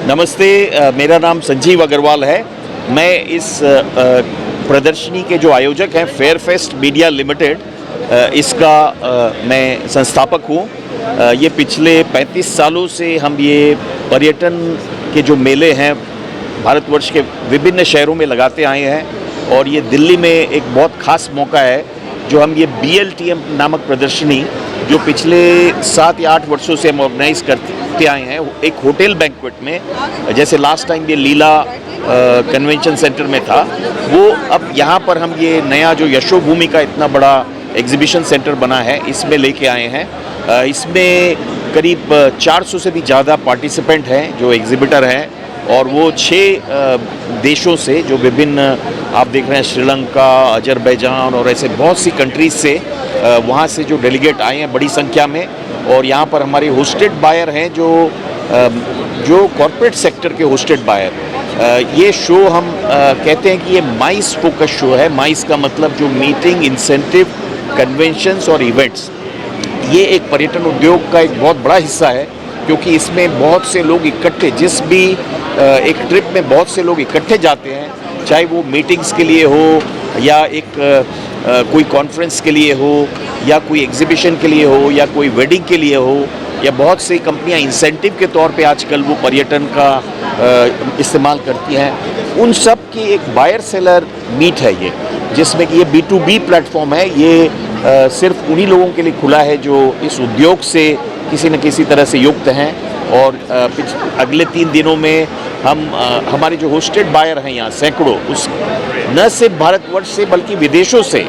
नमस्ते, मेरा नाम संजीव अग्रवाल है। मैं इस प्रदर्शनी के जो आयोजक हैं फेयरफेस्ट मीडिया लिमिटेड, इसका मैं संस्थापक हूँ। ये पिछले 35 सालों से हम ये पर्यटन के जो मेले हैं भारतवर्ष के विभिन्न शहरों में लगाते आए हैं और ये दिल्ली में एक बहुत ख़ास मौका है जो हम ये BLTM नामक प्रदर्शनी जो पिछले 7 या 8 वर्षों से हम ऑर्गेनाइज करते आए हैं एक होटल बैंक्वेट में। जैसे लास्ट टाइम ये लीला कन्वेंशन सेंटर में था, वो अब यहाँ पर हम ये नया जो यशोभूमि का इतना बड़ा एग्जीबिशन सेंटर बना है इसमें लेके आए हैं। इसमें करीब 400 से भी ज़्यादा पार्टिसिपेंट हैं जो एग्जिबिटर हैं और वो 6 देशों से जो विभिन्न आप देख रहे हैं श्रीलंका, अजरबैजान और ऐसे बहुत सी कंट्रीज़ से वहाँ से जो डेलीगेट आए हैं बड़ी संख्या में। और यहाँ पर हमारे होस्टेड बायर हैं जो कॉरपोरेट सेक्टर के होस्टेड बायर। ये शो हम कहते हैं कि ये माइस फोकस शो है। माइस का मतलब जो मीटिंग, इंसेंटिव, कन्वेंशंस और इवेंट्स, ये एक पर्यटन उद्योग का एक बहुत बड़ा हिस्सा है क्योंकि इसमें बहुत से लोग इकट्ठे, जिस भी एक ट्रिप में बहुत से लोग इकट्ठे जाते हैं, चाहे वो मीटिंग्स के लिए हो या एक कोई कॉन्फ्रेंस के लिए हो या कोई एग्जीबिशन के लिए हो या कोई वेडिंग के लिए हो, या बहुत सी कंपनियां इंसेंटिव के तौर पे आजकल वो पर्यटन का इस्तेमाल करती हैं। उन सब की एक बायर सेलर मीट है ये, जिसमें कि ये B2B प्लेटफॉर्म है। ये सिर्फ उन्हीं लोगों के लिए खुला है जो इस उद्योग से किसी न किसी तरह से युक्त हैं। और अगले 3 दिनों में हम हमारे जो होस्टेड बायर हैं यहाँ सैकड़ों, उस न सिर्फ भारतवर्ष से बल्कि विदेशों से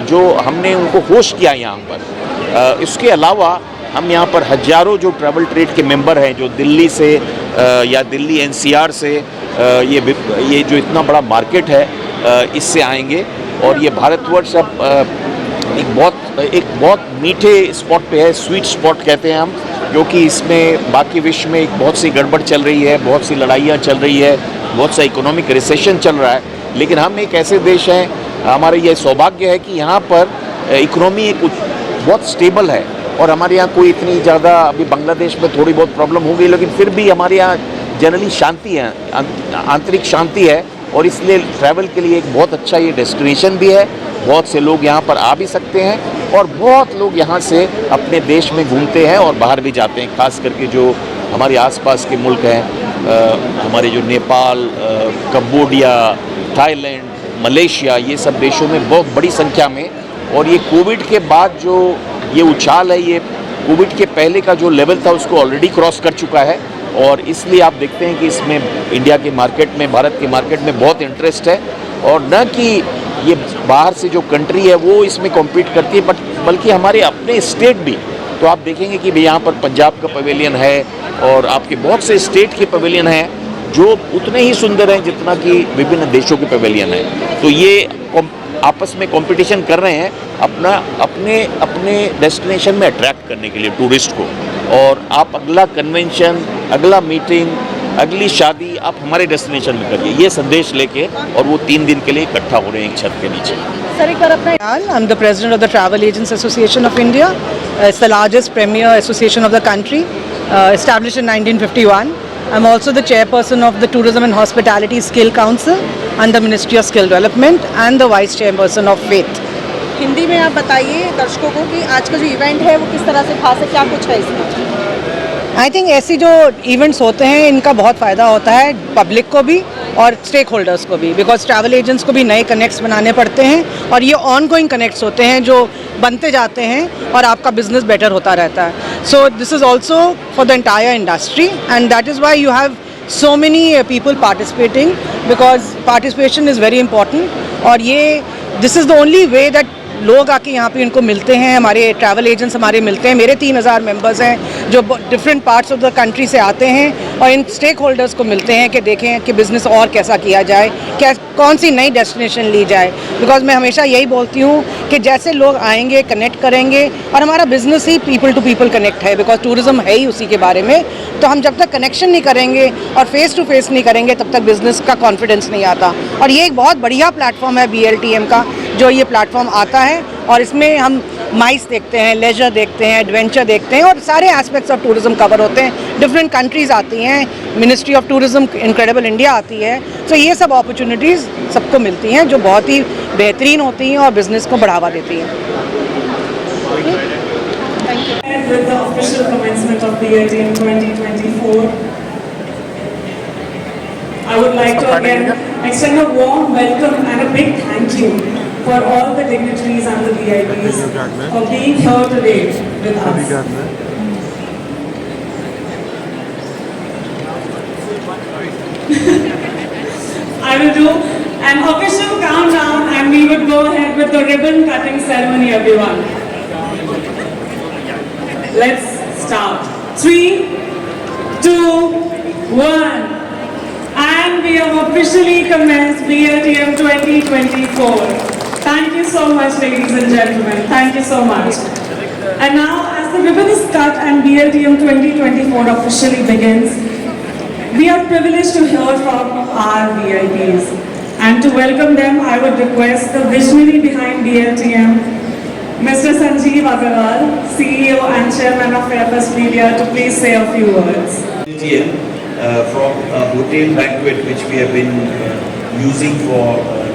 जो हमने उनको होस्ट किया यहाँ पर। इसके अलावा हम यहाँ पर हजारों जो ट्रैवल ट्रेड के मेंबर हैं जो दिल्ली से या दिल्ली NCR से ये जो इतना बड़ा मार्केट है इससे आएंगे। और ये भारतवर्ष अब एक बहुत मीठे स्पॉट पे है, स्वीट स्पॉट कहते हैं हम, क्योंकि इसमें बाकी विश्व में एक बहुत सी गड़बड़ चल रही है, बहुत सी लड़ाइयाँ चल रही है, बहुत सा इकोनॉमिक रिसेशन चल रहा है। लेकिन हम एक ऐसे देश हैं, हमारे ये सौभाग्य है कि यहाँ पर इकोनॉमी बहुत स्टेबल है और हमारे यहाँ कोई इतनी ज़्यादा, अभी बांग्लादेश में थोड़ी बहुत प्रॉब्लम हो गई लेकिन फिर भी हमारे यहाँ जनरली शांति है, आंतरिक शांति है। और इसलिए ट्रैवल के लिए एक बहुत अच्छा ये डेस्टिनेशन भी है। बहुत से लोग यहाँ पर आ भी सकते हैं और बहुत लोग यहाँ से अपने देश में घूमते हैं और बाहर भी जाते हैं, खास करके जो हमारे आसपास के मुल्क हैं, हमारे जो नेपाल, कंबोडिया, थाईलैंड, मलेशिया, ये सब देशों में बहुत बड़ी संख्या में। और ये कोविड के बाद जो ये उछाल है, ये कोविड के पहले का जो लेवल था उसको ऑलरेडी क्रॉस कर चुका है। और इसलिए आप देखते हैं कि इसमें इंडिया के मार्केट में, भारत के मार्केट में बहुत इंटरेस्ट है। और न कि ये बाहर से जो कंट्री है वो इसमें कॉम्पीट करती है, बल्कि हमारे अपने स्टेट भी। तो आप देखेंगे कि भाई यहाँ पर पंजाब का पवेलियन है और आपके बहुत से स्टेट के पवेलियन हैं जो उतने ही सुंदर हैं जितना कि विभिन्न देशों के पवेलियन हैं। तो ये आपस में कंपटीशन कर रहे हैं अपने डेस्टिनेशन में अट्रैक्ट करने के लिए टूरिस्ट को। और आप अगला कन्वेंशन, अगला मीटिंग, अगली शादी आप हमारे डेस्टिनेशन में करिए, ये संदेश लेके। और वो 3 दिन के लिए इकट्ठा हो रहे हैं एक छत के नीचे। I'm the president of the Travel Agents Association of India. It's the largest premier association of the country, established in 1951. I'm also the chairperson of the Tourism and Hospitality Skill Council under Ministry of Skill Development and the vice chairperson of FAITH. Hindi में आप बताइए दर्शकों को कि आज का जो event है वो किस तरह से खास है, क्या कुछ है इसमें? आई थिंक ऐसी जो इवेंट्स होते हैं इनका बहुत फ़ायदा होता है पब्लिक को भी और स्टेक होल्डर्स को भी, बिकॉज ट्रैवल एजेंट्स को भी नए कनेक्ट्स बनाने पड़ते हैं और ये ऑन गोइंग कनेक्ट्स होते हैं जो बनते जाते हैं और आपका बिजनेस बेटर होता रहता है। So this is also for the entire industry and that is why you have so many people participating, because participation is very important। और ये this is the only way that लोग आके यहाँ पे इनको मिलते हैं, हमारे ट्रैवल एजेंट्स हमारे मिलते हैं। मेरे 3000 मेंबर्स हैं जो different parts of the country से आते हैं और इन स्टेक होल्डर्स को मिलते हैं कि देखें कि बिज़नेस और कैसा किया जाए, कौन सी नई डेस्टिनेशन ली जाए। बिकॉज मैं हमेशा यही बोलती हूँ कि जैसे लोग आएंगे, कनेक्ट करेंगे, और हमारा बिज़नेस ही पीपल टू पीपल कनेक्ट है, बिकॉज टूरिज़्म है ही उसी के बारे में। तो हम जब तक कनेक्शन नहीं करेंगे और फेस टू फेस नहीं करेंगे तब तक बिज़नेस का कॉन्फिडेंस नहीं आता। और ये एक बहुत बढ़िया प्लेटफॉर्म है BLTM का, जो ये प्लेटफॉर्म आता है, और इसमें हम माइस देखते हैं, लेजर देखते हैं, एडवेंचर देखते हैं, और सारे एस्पेक्ट्स ऑफ टूरिज्म कवर होते हैं। डिफरेंट कंट्रीज़ आती हैं, ministry of tourism incredible India आती है, तो ये सब अपॉर्चुनिटीज़ सबको मिलती हैं जो बहुत ही बेहतरीन होती हैं और बिज़नेस को बढ़ावा देती हैं। With the official commencement of BLTM 2024, I would like to again extend a warm welcome and a big thank you for all the dignitaries and the VIPs for being here today with us. I will do an official countdown and we would go ahead with the ribbon cutting ceremony, everyone. Let's start. 3, 2, 1. And we have officially commenced BLTM 2024. Thank you so much, ladies and gentlemen. Thank you so much. And now, as the ribbon is cut and BLTM 2024 officially begins, we are privileged to hear from our VIPs. And to welcome them, I would request the visionary behind BLTM, Mr. Sanjeev Agarwal, CEO and Chairman of Fairfest Media, to please say a few words. From a hotel banquet which we have been using for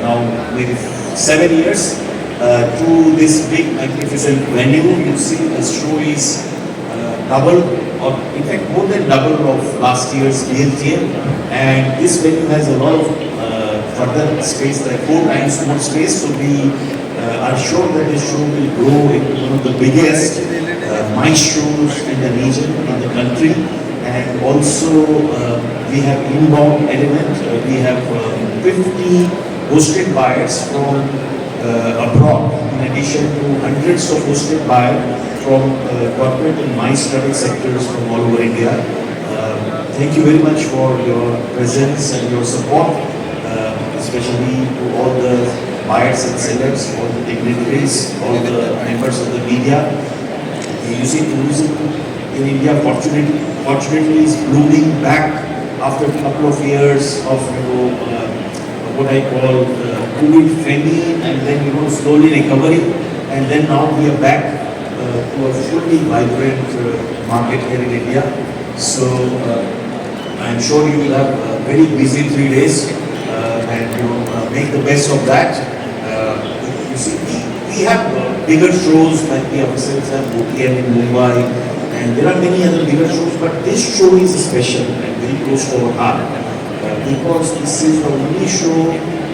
now maybe 7 years to this big magnificent venue. You see the show is double, or in fact more than double of last year's BLTM, and this venue has a lot of further space, like 4 times more space, so we are sure that this show will grow into one of the biggest MICE shows in the region, in the country. And also we have inbound element. We have 50 hosted buyers from abroad, in addition to hundreds of hosted buyers from corporate and MICE travel sectors from all over India. Thank you very much for your presence and your support, especially to all the buyers and sellers, all the dignitaries, all the members of the media. You see, tourism in India fortunately is blooming back after a couple of years of what I call COVID famine, and then slowly recovery, and then now we are back to a fully vibrant market here in India. So I am sure you will have very busy 3 days and make the best of that. You see, we have bigger shows like the officers have OTM in Mumbai, and there are many other bigger shows, but this show is special and very close to our heart because this is the only show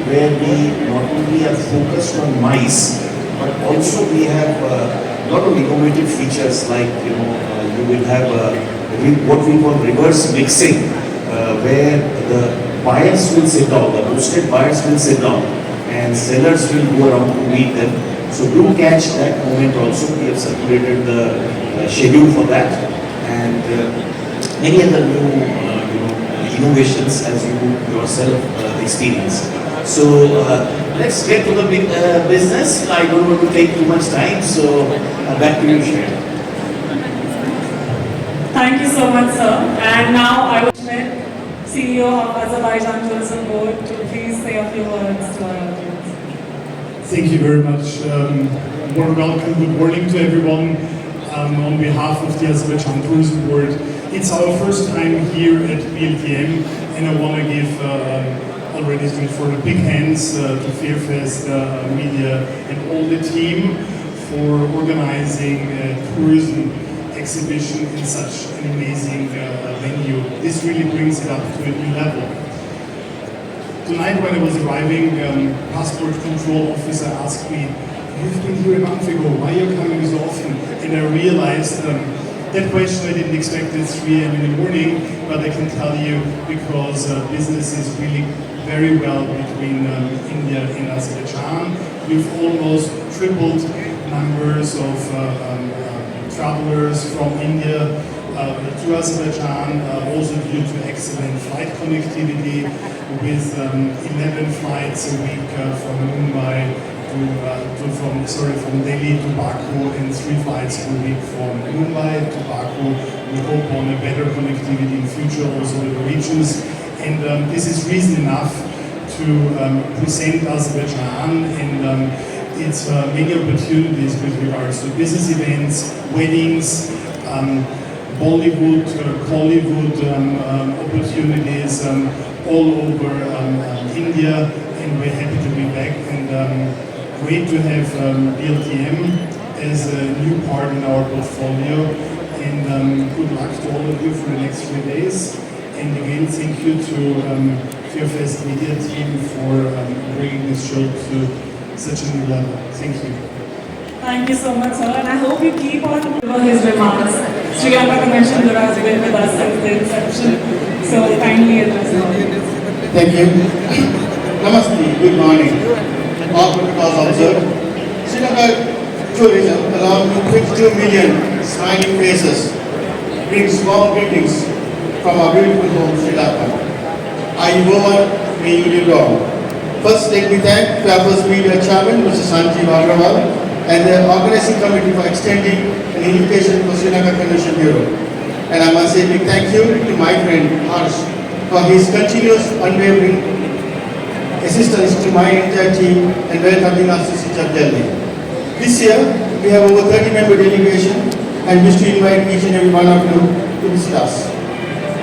where we not only are focused on MICE, but also we have a lot of innovative features like you will have what we call reverse mixing, where the buyers will sit down, the hosted buyers will sit down, and sellers will go around to meet them. So do catch that moment also. We have circulated the schedule for that, and many other new innovations as you yourself experience. So let's get to the business. I don't want to take too much time, so back to you, Sharon. Thank you so much, sir. And now I will invite CEO of Azerbaijan Tourism Board to please say a few words to our audience. Thank you very much. Warm welcome, good morning to everyone. On behalf of the Azerbaijan Tourism Board, it's our first time here at BLTM, and I want to give already for the big hands to Fairfest Media and all the team for organizing a tourism exhibition in such an amazing venue. This really brings it up to a new level. Tonight when I was arriving, passport control officer asked me, "You've been here a month ago, why are you coming so often?" And I realized that question I didn't expect at 3 a.m. in the morning, but I can tell you because business is really very well between India and Azerbaijan. We've almost tripled numbers of travelers from India to Azerbaijan, also due to excellent flight connectivity with 11 flights a week from Mumbai from Delhi to Baku, and 3 flights per week from Mumbai to Baku. We hope on a better connectivity in future also with the regions, and this is reason enough to present Azerbaijan and it's many opportunities with regards to business events, weddings, Bollywood, Hollywood opportunities all over India, and we're happy to be back, and great to have BLTM as a new part in our portfolio, and good luck to all of you for the next 3 days, and again thank you to Fairfest Media team for bringing this show to such a new level. Thank you. Thank you so much, sir, and I hope you keep on his remarks. Sri Lanka Convention Bureau has been with us since the inception, so kindly address him. Thank you. Namaste, good morning. All protocols observed. Sri Lanka tourism, along with 22 million smiling faces, brings warm greetings from our beautiful home, Sri Lanka. Ayubowan, may you live long. First, let me thank Fairfest Media Chairman, Mr. Sanjeev Agrawal, and the organizing committee for extending an invitation for Sri Lanka Convention Bureau. And I must say a big thank you to my friend Harsh for his continuous unwavering assistance to my entire team and welcoming us to City of Delhi. This year, we have over 30-member delegation and wish to invite each and every one of you to visit us.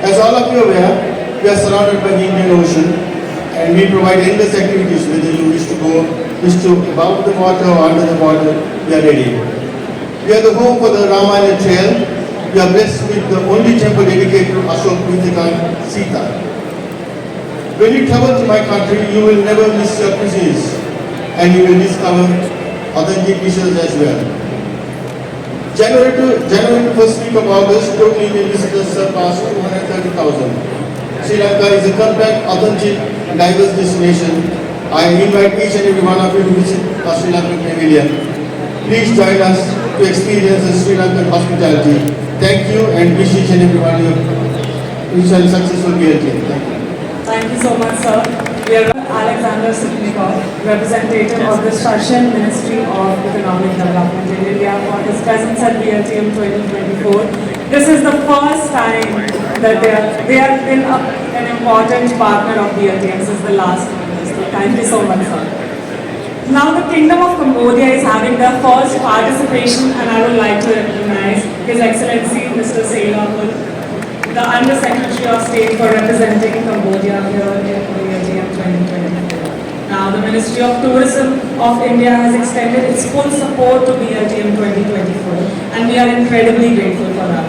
As all of you are aware, we are surrounded by the Indian Ocean, and we provide endless activities, whether you wish to go, wish to above the water or under the water, we are ready. We are the home for the Ramayana Trail. We are blessed with the only temple dedicated to Ashok Vitikan Sita. When you travel to my country, you will never miss your cuisines, and you will discover authentic dishes as well. January to first week of August, total Indian visitors surpassed 230,000. Sri Lanka is a compact, authentic, diverse destination. I invite each and every one of you to visit our Sri Lankan Pavilion. Please join us to experience the Sri Lankan hospitality. Thank you, and wish each and every one of you a successful BLT. Thank you. Thank you so much, sir. We are Alexander Sitnikov, representative of the Russian Ministry of Economic Development in India, for his presence at BLTM 2024. This is the first time that they have been an important partner of BLTM since the last one. So thank you so much, sir. Now the Kingdom of Cambodia is having their first participation, and I would like to recognize His Excellency Mr. Selapul, the Under Secretary of State for representing Cambodia here in BLTM 2024. Now the Ministry of Tourism of India has extended its full support to BLTM 2024, and we are incredibly grateful for that.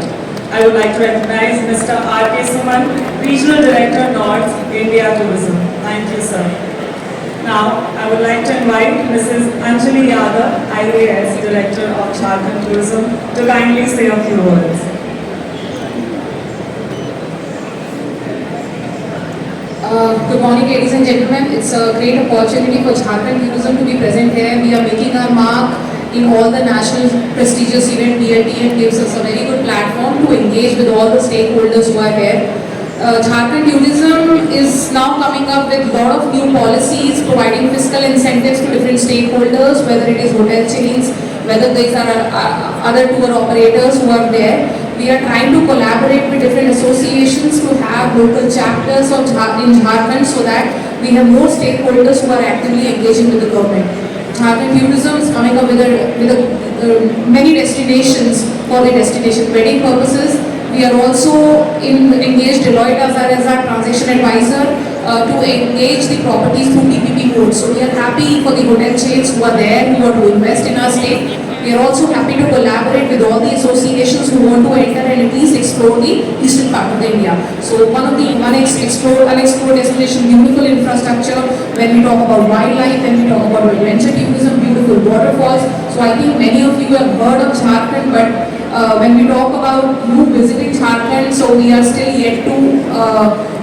I would like to recognize Mr. R.K. Suman, Regional Director North, India Tourism. Thank you, sir. Now, I would like to invite Mrs. Anjali Yadav, IAS, Director of Jharkhand Tourism, to kindly say a few words. Good morning, ladies and gentlemen. It's a great opportunity for Jharkhand Tourism to be present here. We are making our mark in all the national prestigious event. BLTM gives us a very good platform to engage with all the stakeholders who are here. Jharkhand Tourism is now coming up with a lot of new policies, providing fiscal incentives to different stakeholders, whether it is hotel chains, whether these are other tour operators who are there. We are trying to collaborate with different associations to have local chapters in Jharkhand, so that we have more stakeholders who are actively engaging with the government. Jharkhand Tourism is coming up with many destinations for the destination wedding purposes. We are also engaged Deloitte as our transaction advisor to engage the properties through PPP codes. So we are happy for the hotel chains who are there, who want to invest in our state. We are also happy to collaborate with all the associations who want to enter and at least explore the eastern part of India. So one of the unexplored destination, beautiful infrastructure, when we talk about wildlife, when we talk about adventure tourism, beautiful waterfalls. So I think many of you have heard of Jharkhand, but when we talk about you visiting Jharkhand, so we are still yet to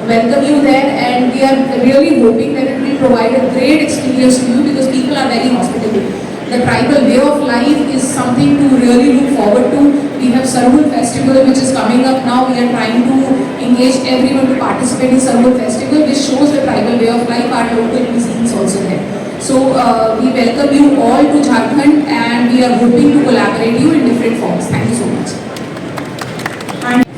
welcome you there, and we are really hoping that it will provide a great experience to you, because people are very hospitable. The tribal way of life is something to really look forward to. We have Sarhul Festival which is coming up now. We are trying to engage everyone to participate in Sarhul Festival, which shows the tribal way of life. Our local cuisines also there. So we welcome you all to Jharkhand, and we are hoping to collaborate you in different forms. Thank you so much.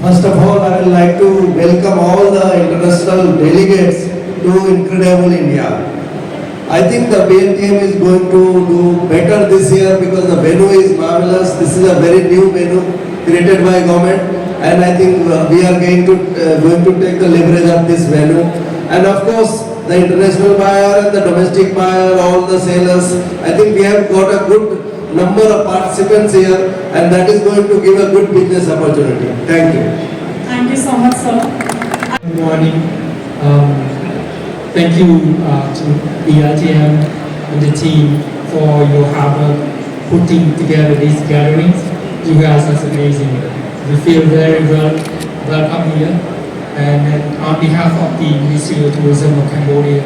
First of all, I would like to welcome all the international delegates to Incredible India. I think the BLTM is going to do better this year because the venue is marvelous. This is a very new venue created by government, and I think we are going to take the leverage of this venue. And of course, the international buyer and the domestic buyer, all the sailors. I think we have got a good number of participants here, and that is going to give a good business opportunity. Thank you. Thank you so much, sir. Good morning. Thank you to BLTM and the team for your hard work putting together these gatherings. You guys are amazing. We feel very welcome here. And on behalf of the Ministry of Tourism of Cambodia,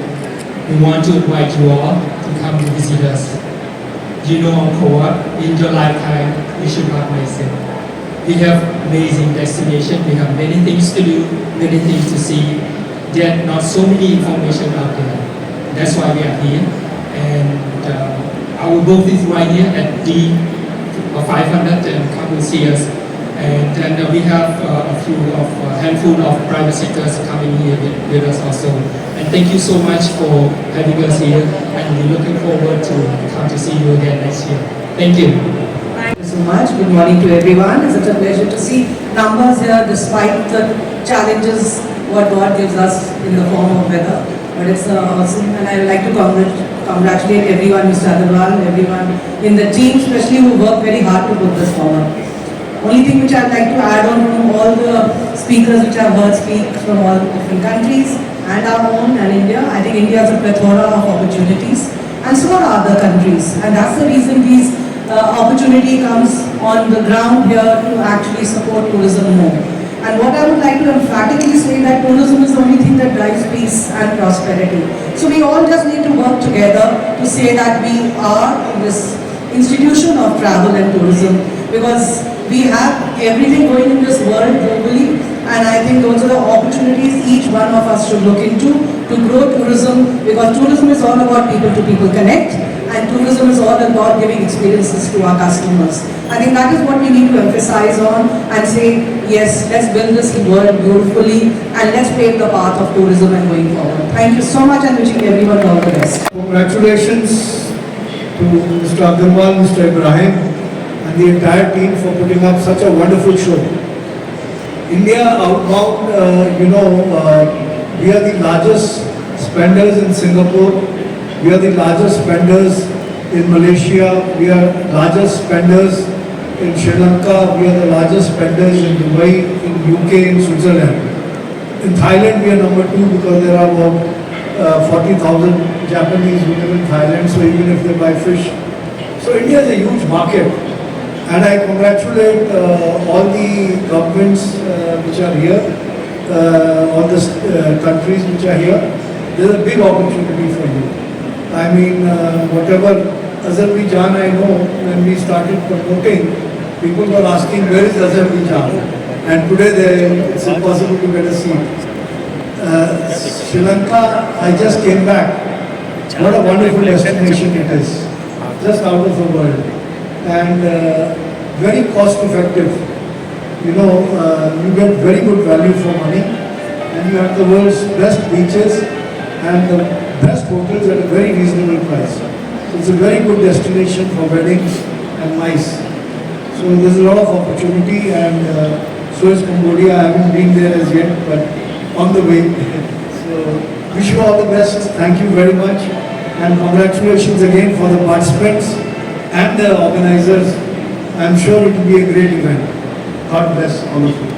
we want to invite you all to come to visit us. You know, Angkor Wat, in your lifetime, you should not miss it. We have amazing destination. We have many things to do, many things to see. Yet not so many information out there. That's why we are here. And our booth is right here at D500, and come and see us. And then we have a handful of private sectors coming here with us also. And thank you so much for having us here. And we're looking forward to come to see you again next year. Thank you. Thank you so much. Good morning to everyone. It's such a pleasure to see numbers here despite the challenges what God gives us in the form of weather. But it's awesome, and I would like to congratulate everyone, Mr. Agarwal, everyone in the team, especially who worked very hard to put this forward. Only thing which I'd like to add on from all the speakers which I've heard speak from all different countries and our own and India, I think India has a plethora of opportunities, and so are other countries. And that's the reason these opportunity comes on the ground here to actually support tourism more. And what I would like to emphatically say that tourism is the only thing that drives peace and prosperity. So we all just need to work together to say that we are this institution of travel and tourism, because we have everything going in this world globally, and I think those are the opportunities each one of us should look into to grow tourism, because tourism is all about people-to-people connect, and tourism is all about giving experiences to our customers. I think that is what we need to emphasize on and say, yes, let's build this world beautifully and let's pave the path of tourism and going forward. Thank you so much, and wishing everyone all the best. Congratulations to Mr. Agarwal, Mr. Ibrahim, and the entire team for putting up such a wonderful show. India outbound, we are the largest spenders in Singapore. We are the largest spenders in Malaysia. We are largest spenders in Sri Lanka. We are the largest spenders in Dubai, in UK, in Switzerland. In Thailand, we are number 2 because there are about 40,000 Japanese who live in Thailand, so even if they buy fish. So India is a huge market, and I congratulate all the governments which are here, all the countries which are here. There is a big opportunity for you. I mean, whatever Azerbaijan, I know when we started promoting, people were asking where is Azerbaijan, and today it's impossible to get a seat. Sri Lanka, I just came back. What a wonderful destination it is, just out of the world, and very cost effective. You get very good value for money, and you have the world's best beaches and the best hotels at a very reasonable price. So it's a very good destination for weddings and MICE. So there's a lot of opportunity, and so is Cambodia. I haven't been there as yet, but on the way. So wish you all the best. Thank you very much, and congratulations again for the participants and the organizers. I'm sure it will be a great event. God bless all of you.